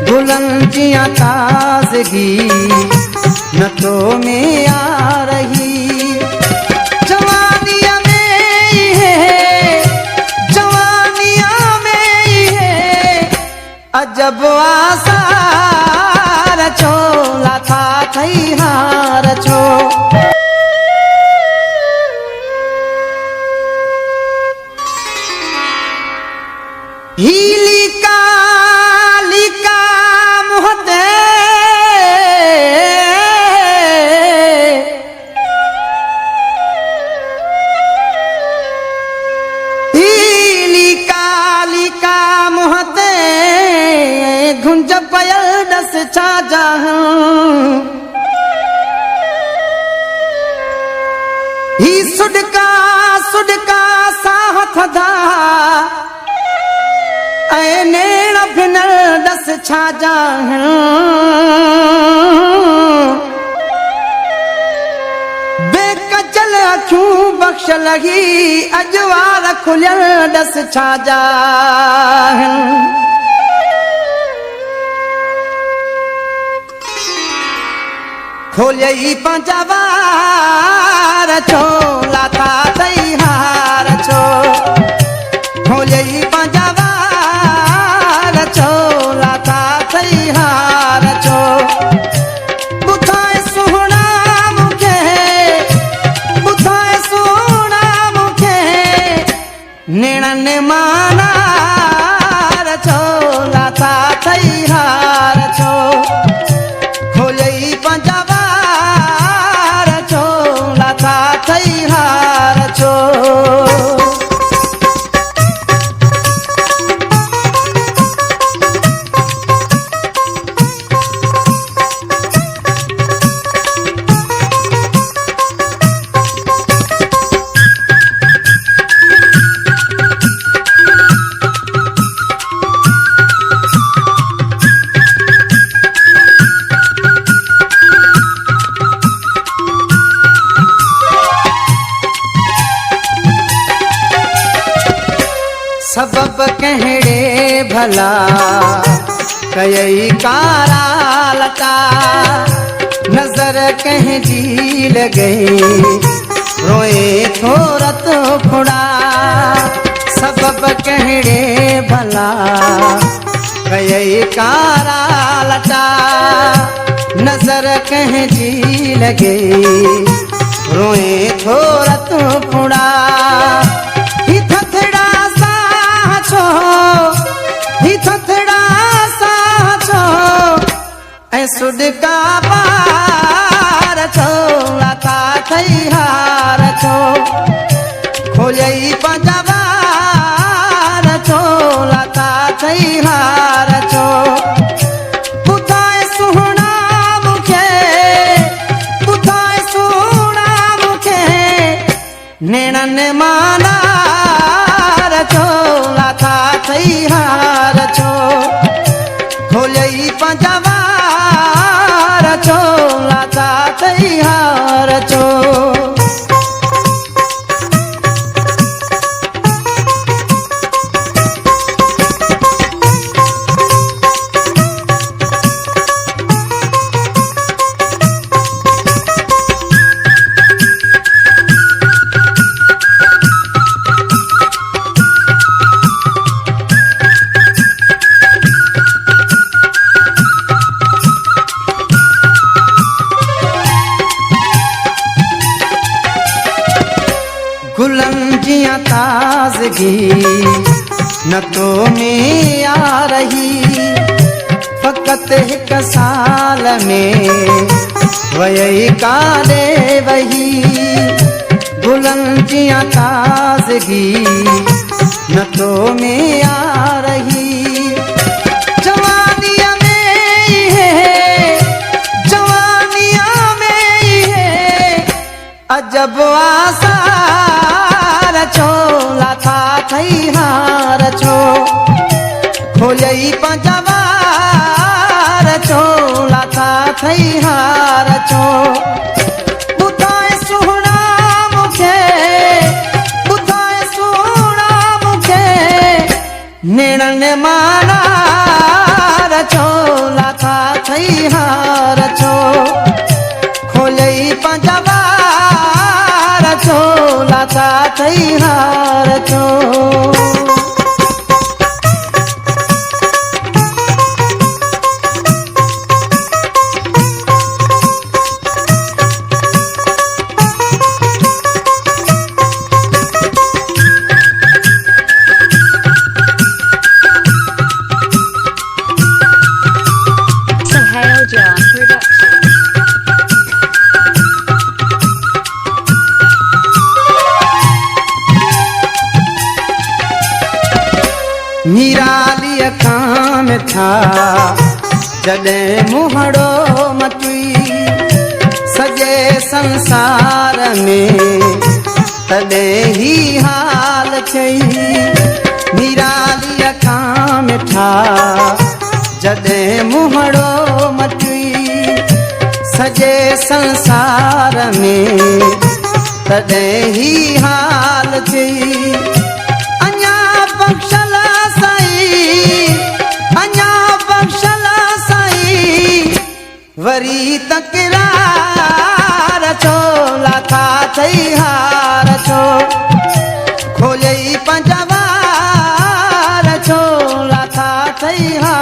गुलन जिया ताजगी न तो में आ रही। जवानिया में ही है, जवानिया में ही है अजब आसार छो लाथा थई हार छो। हीली काली का मुहदे हीली काली का मुहदे घुंज पयल दस छा जहां ही सुडका सुडका साहत दा नैण भिनल दस छा जाहन बेकजल अखियूं बख्श लगी अजवार खुलियल दस छा जाहन। खोलियई पंजा वार छो लाथा थई हार छो। खोलियई पंजा लाथा थई हार छो। ॿुधाए सुहिणा मूंखे, ॿुधाए सुहिणा मूंखे नेणनि मानार छो लाथा थई हार छो। खोलियई पंजा वार छो लाथा थई हार छो। सबब कहड़े भला कई कारा लटा नजर कह जी लगे रोए थोड़ा तो खुड़ा। सबब कहड़े भला कई कारा लटा नजर कह जी लगे रोए थोड़ा तो खुड़ा। ही थथड़ा ही थथड़ा सा छो ऐ सुडका पार छो लाथा थई हार छो। खोलियई पंजा वार छो लाथा थई हार छो। ॿुधाए सुहिणा मूंखे, ॿुधाए सुहिणा मूंखे नेणनि मानार छो लाथा थई हार छो। खोलियई पंजा वार छो लाथा थई हार छो। गुलन जिया ताजगी न तो में आ रही। फकत एक साल में वही काले वही। गुलन जिया ताजगी न तो में आ रही। जवानिया में ही है, जवानिया में ही है अजब आसार छो लाथा थई हार छो। खोलियई पंजा वार छो लाथा थई हार छो। ॿुधाए सुहिणा मूंखे, ॿुधाए सुहिणा मूंखे नेणनि मानार छो लाथा थई हार छो Sahel John Production. निराली अखां में था जॾहिं मुहड़ो मची सॼे संसार में तॾहिं ही हाल चई निराली अखां में था जॾहिं मुहड़ो मची सॼे संसार में तॾहिं ही हाल चई अञा बख़्शल अञा बख़्शल साईं वरी तकरार छो लाथा थई हार छो खोलियई पंज वार छो लाथा थई हार